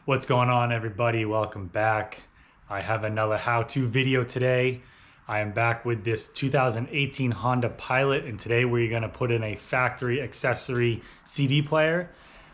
What's going on, everybody? Welcome back. I have another how-to video today. I am back with this 2018 Honda Pilot, and today we're going to put in a factory accessory CD player.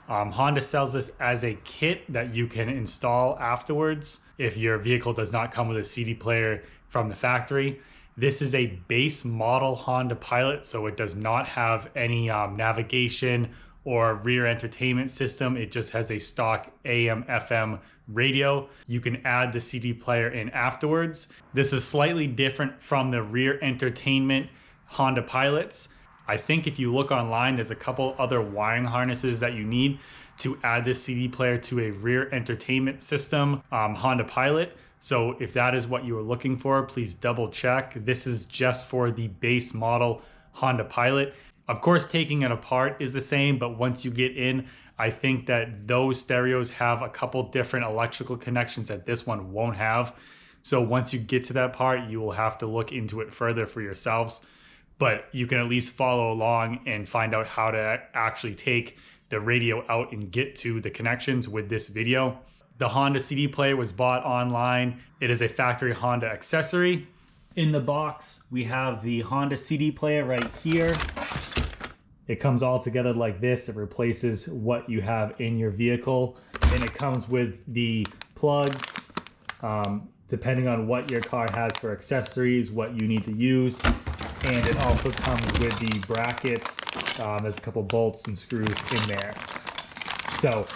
Honda sells this as a kit that you can install afterwards if your vehicle does not come with a CD player from the factory. This is a base model Honda Pilot, so it does not have any navigation or rear entertainment system. It just has a stock AM FM radio. You can add the CD player in afterwards. This is slightly different from the rear entertainment Honda Pilots. I think if you look online, there's a couple other wiring harnesses that you need to add this CD player to a rear entertainment system Honda Pilot. So if that is what you are looking for, please double check. This is just for the base model Honda Pilot. Of course, taking it apart is the same, but once you get in, I think that those stereos have a couple different electrical connections that this one won't have. So once you get to that part, you will have to look into it further for yourselves. But you can at least follow along and find out how to actually take the radio out and get to the connections with this video. The Honda CD player was bought online. It is a factory Honda accessory. In the box, we have the Honda CD player right here. It comes all together like this. It replaces what you have in your vehicle. And it comes with the plugs, depending on what your car has for accessories, what you need to use. And it also comes with the brackets. There's a couple bolts and screws in there. So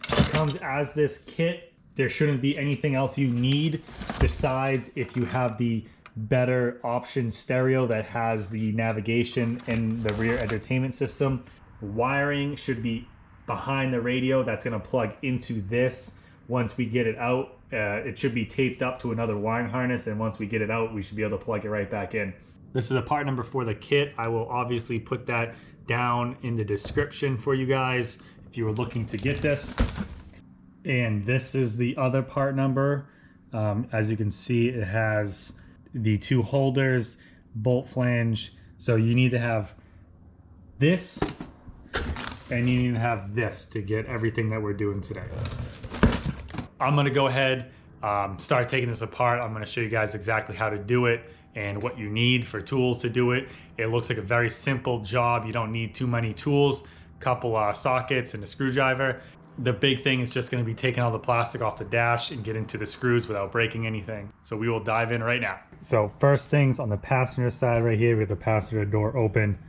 it comes as this kit. There shouldn't be anything else you need besides if you have the better option stereo that has the navigation and the rear entertainment system. Wiring should be behind the radio. That's going to plug into this. Once we get it out, it should be taped up to another wiring harness, and once we get it out, we should be able to plug it right back in. This is a part number for the kit. I will obviously put that down in the description for you guys if you were looking to get this. And this is the other part number. As you can see, it has the two holders, bolt flange. So you need to have this and you need to have this to get everything that we're doing today. I'm gonna go ahead, start taking this apart. I'm gonna show you guys exactly how to do it and what you need for tools to do it. It looks like a very simple job. You don't need too many tools, couple sockets and a screwdriver. The big thing is just going to be taking all the plastic off the dash and get into the screws without breaking anything. So we will dive in right now. So first things on the passenger side right here, with the passenger door open,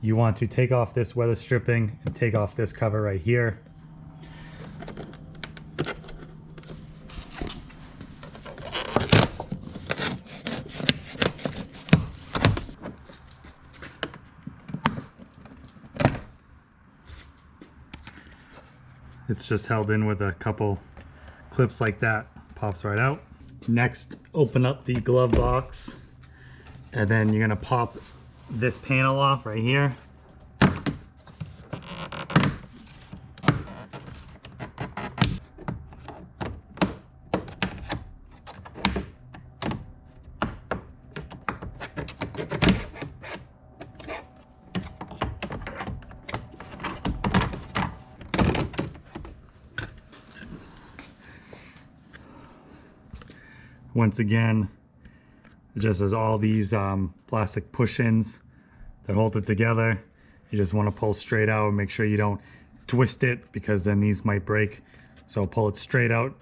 you want to take off this weather stripping and take off this cover right here. It's just held in with a couple clips like that. Pops right out. Next, open up the glove box, and then you're gonna pop this panel off right here. Once again, it just has all these plastic push-ins that hold it together. You just want to pull straight out and make sure you don't twist it, because then these might break. So pull it straight out.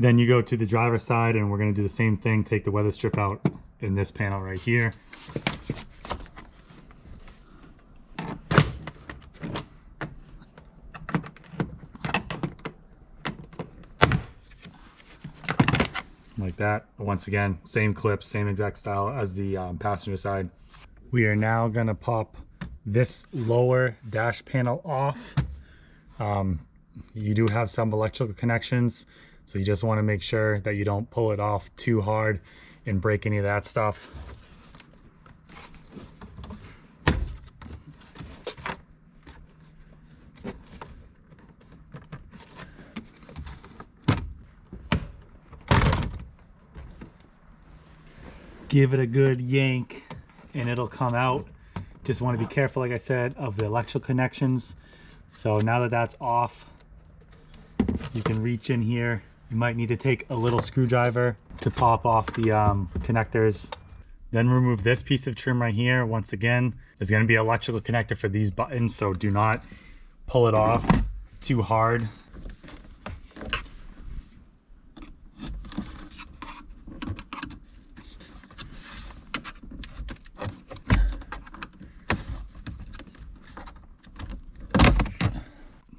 Then you go to the driver's side, and we're going to do the same thing. Take the weather strip out in this panel right here. Like that. Once again, same clip, same exact style as the passenger side. We are now going to pop this lower dash panel off. You do have some electrical connections, so you just want to make sure that you don't pull it off too hard and break any of that stuff. Give it a good yank and it'll come out. Just want to be careful, like I said, of the electrical connections. So now that that's off, You can reach in here. You might need to take a little screwdriver to pop off the connectors. Then remove this piece of trim right here. Once again, there's going to be an electrical connector for these buttons, so do not pull it off too hard.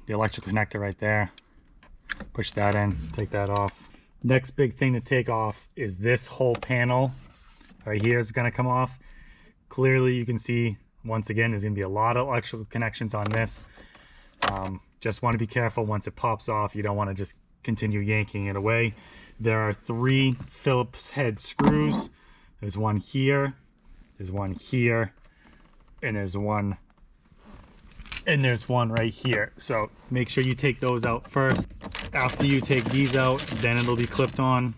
The electrical connector right there. Push that in, take that off. Next big thing to take off is this whole panel right here is going to come off. Clearly you can see, once again, there's going to be a lot of electrical connections on this. Just want to be careful once it pops off. You don't want to just continue yanking it away. There are 3 Phillips head screws. There's one here, there's one here, and there's one right here. So make sure you take those out first. After you take these out, then it'll be clipped on.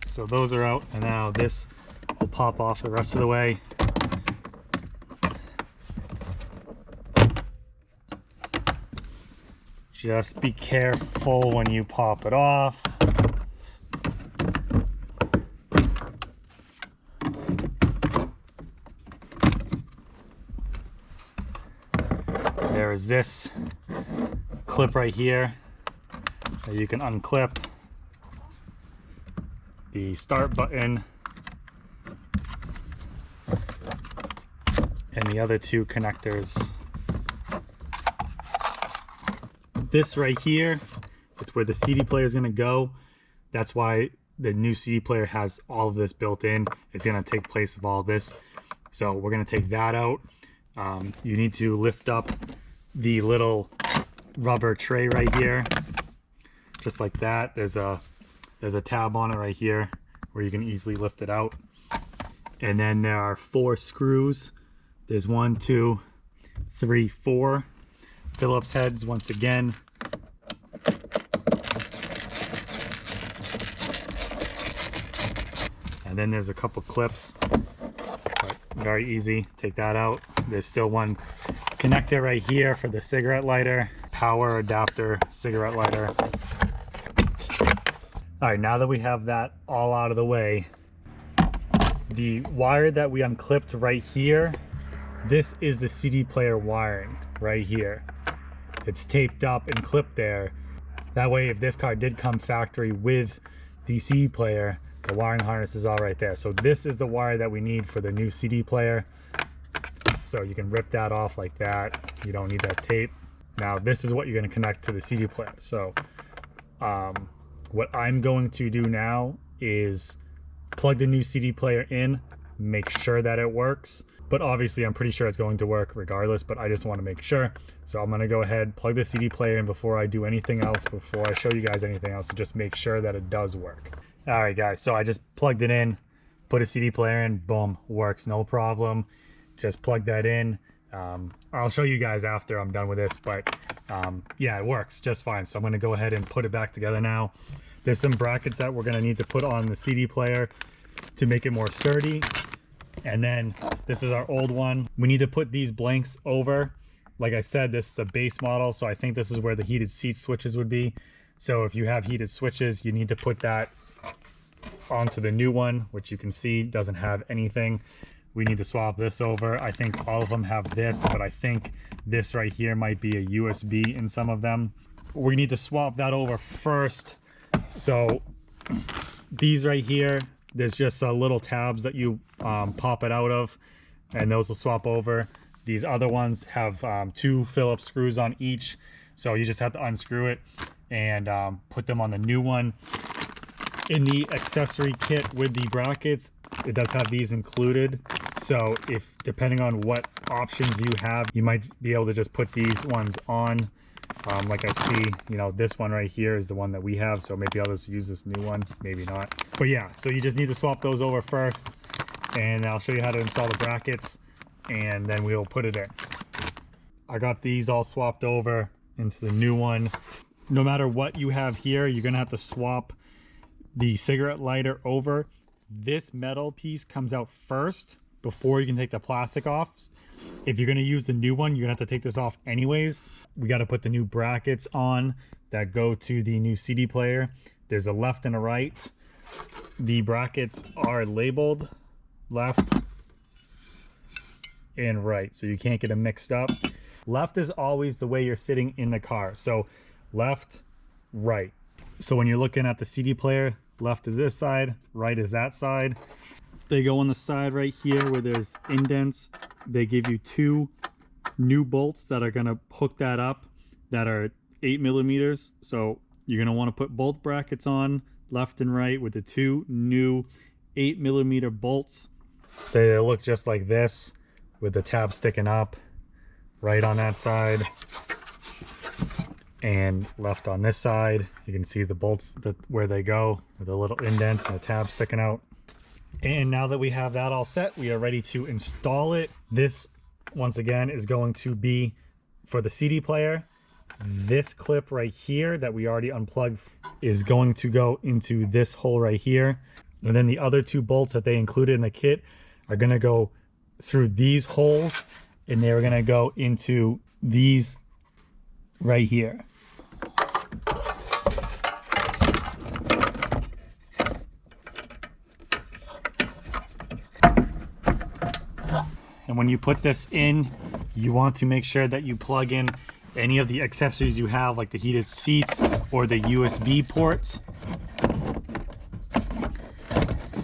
So those are out, and now this will pop off the rest of the way. Just be careful when you pop it off. There is this clip right here that you can unclip. The start button and the other 2 connectors. This right here, it's where the CD player is going to go. That's why the new CD player has all of this built in. It's going to take place of all this. So we're going to take that out. You need to lift up the little rubber tray right here, just like that. There's a tab on it right here where you can easily lift it out. And then there are 4 screws. There's 1, 2, 3, 4 Phillips heads once again. And then there's a couple clips, but very easy. Take that out. There's still one connector right here for the cigarette lighter, power adapter, cigarette lighter. All right, now that we have that all out of the way, the wire that we unclipped right here, this is the CD player wiring right here. It's taped up and clipped there. That way, if this car did come factory with the CD player, the wiring harness is all right there. So this is the wire that we need for the new CD player. So you can rip that off like that. You don't need that tape. Now this is what you're going to connect to the CD player. So what I'm going to do now is plug the new CD player in, make sure that it works. But obviously I'm pretty sure it's going to work regardless, but I just want to make sure. So I'm going to go ahead, plug the CD player in before I do anything else, before I show you guys anything else, to just make sure that it does work. All right, guys, so I just plugged it in, put a CD player in, boom, works, no problem. Just plug that in. I'll show you guys after I'm done with this, but yeah, it works just fine. So I'm going to go ahead and put it back together now. There's some brackets that we're going to need to put on the CD player to make it more sturdy. And then this is our old one. We need to put these blanks over. Like I said, this is a base model, so I think this is where the heated seat switches would be. So if you have heated switches, you need to put that onto the new one, which you can see doesn't have anything. We need to swap this over. I think all of them have this, but I think this right here might be a USB in some of them. We need to swap that over first. So these right here, there's just little tabs that you pop it out of, and those will swap over. These other ones have 2 Phillips screws on each, so you just have to unscrew it and put them on the new one. In the accessory kit with the brackets, it does have these included. So if, depending on what options you have, you might be able to just put these ones on. Like I see, you know, this one right here is the one that we have, so maybe I'll just use this new one, maybe not. But yeah, so you just need to swap those over first, and I'll show you how to install the brackets, and then we'll put it in. I got these all swapped over into the new one. No matter what you have here, you're gonna have to swap the cigarette lighter over. This metal piece comes out first before you can take the plastic off. If you're going to use the new one, you're going to have to take this off anyways. We got to put the new brackets on that go to the new CD player. There's a left and a right. The brackets are labeled left and right, so you can't get them mixed up. Left is always the way you're sitting in the car. So left, right. So when you're looking at the CD player, left is this side, right is that side. They go on the side right here where there's indents. They give you 2 new bolts that are gonna hook that up that are 8mm. So you're gonna wanna put both brackets on left and right with the 2 new 8mm bolts. So they look just like this with the tab sticking up, right on that side and left on this side. You can see the bolts where they go with the little indents and the tab sticking out. And now that we have that all set, we are ready to install it. This, once again, is going to be for the CD player. This clip right here that we already unplugged is going to go into this hole right here. And then the other 2 bolts that they included in the kit are gonna go through these holes, and they're gonna go into these right here. And when you put this in, you want to make sure that you plug in any of the accessories you have, like the heated seats or the USB ports.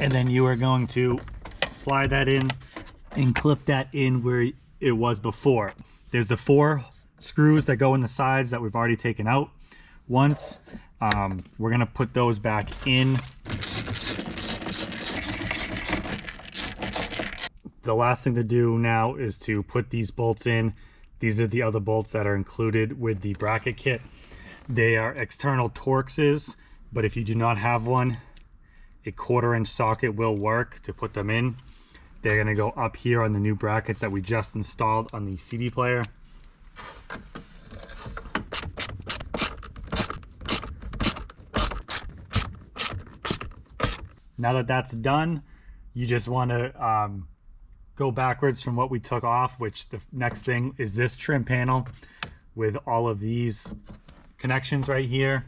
And then you are going to slide that in and clip that in where it was before. There's the 4 screws that go in the sides that we've already taken out once. We're gonna put those back in. The last thing to do now is to put these bolts in. These are the other bolts that are included with the bracket kit. They are external Torxes, but if you do not have one, a 1/4-inch socket will work to put them in. They're gonna go up here on the new brackets that we just installed on the CD player. Now that that's done, you just wanna go backwards from what we took off, which the next thing is this trim panel with all of these connections right here.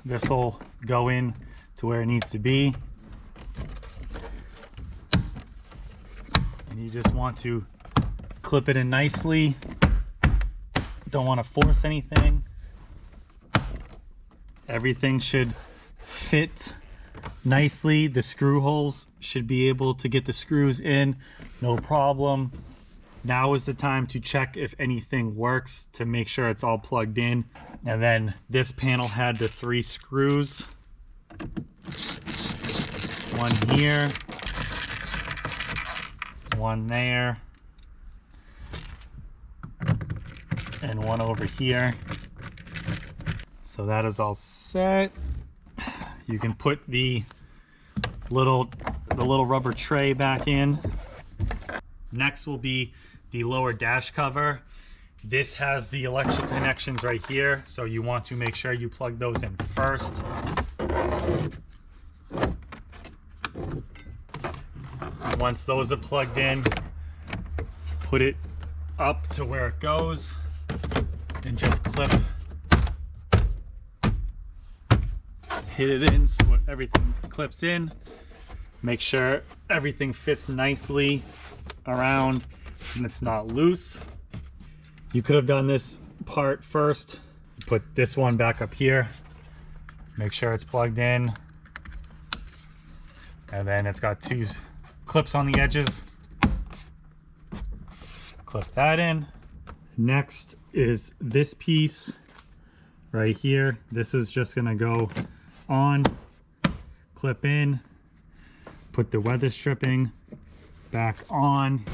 This will go in to where it needs to be. And you just want to clip it in nicely. Don't want to force anything. Everything should fit nicely. The screw holes should be able to get the screws in, no problem. Now is the time to check if anything works to make sure it's all plugged in. And then this panel had the 3 screws. One here, one there, and one over here. So that is all set. You can put the little rubber tray back in. Next will be the lower dash cover. This has the electric connections right here, so you want to make sure you plug those in first. Once those are plugged in, put it up to where it goes and just hit it in so everything clips in. Make sure everything fits nicely around and it's not loose. You could have done this part first. Put this one back up here. Make sure it's plugged in. And then it's got 2 clips on the edges. Clip that in. Next is this piece right here. This is just gonna go on, clip in, put the weather stripping back on.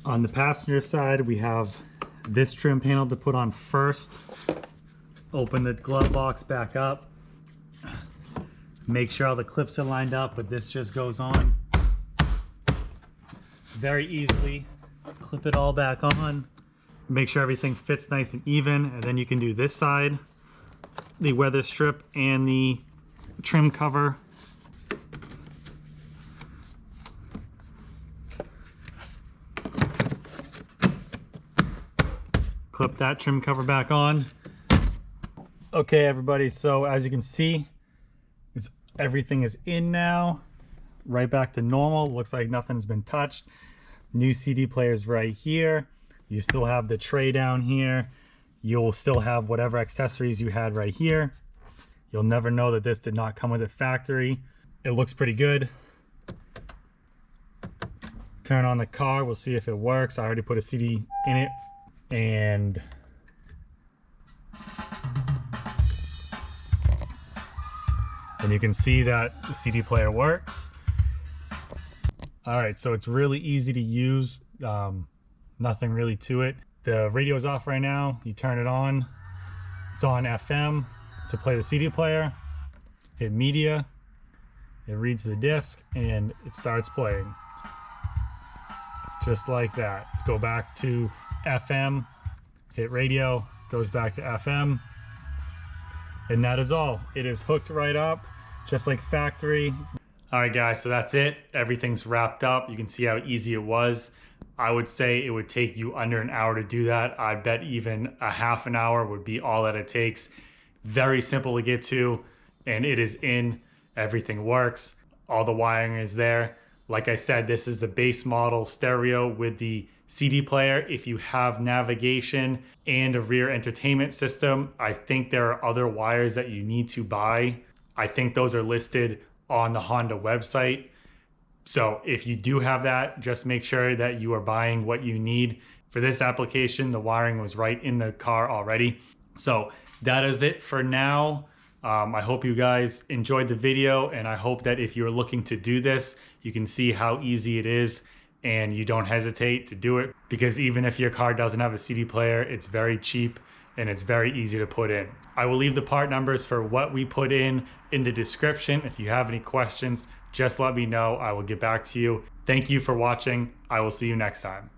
On the passenger side, we have this trim panel to put on first. Open the glove box back up. Make sure all the clips are lined up, but this just goes on very easily. Clip it all back on. Make sure everything fits nice and even, and then you can do this side, the weather strip and the trim cover. Clip that trim cover back on. Okay, everybody, so as you can see, everything is in now. Right back to normal. Looks like nothing's been touched. New CD players right here. You still have the tray down here. You'll still have whatever accessories you had right here. You'll never know that this did not come with it factory. It looks pretty good. Turn on the car, we'll see if it works. I already put a CD in it, and you can see that the CD player works. All right, so it's really easy to use. Nothing really to it. The radio's off right now. You turn it on. It's on FM to play the CD player. Hit media. It reads the disc and it starts playing. Just like that. Go back to FM. Hit radio. Goes back to FM. And that is all. It is hooked right up, just like factory. All right, guys, so that's it. Everything's wrapped up. You can see how easy it was. I would say it would take you under an hour to do that. I bet even a half an hour would be all that it takes. Very simple to get to, and it is in. Everything works. All the wiring is there. Like I said, this is the base model stereo with the CD player. If you have navigation and a rear entertainment system, I think there are other wires that you need to buy. I think those are listed on the Honda website. So if you do have that, just make sure that you are buying what you need. For this application, the wiring was right in the car already. So that is it for now. I hope you guys enjoyed the video, and I hope that if you're looking to do this, you can see how easy it is and you don't hesitate to do it, because even if your car doesn't have a CD player, it's very cheap and it's very easy to put in. I will leave the part numbers for what we put in the description. If you have any questions, just let me know. I will get back to you. Thank you for watching. I will see you next time.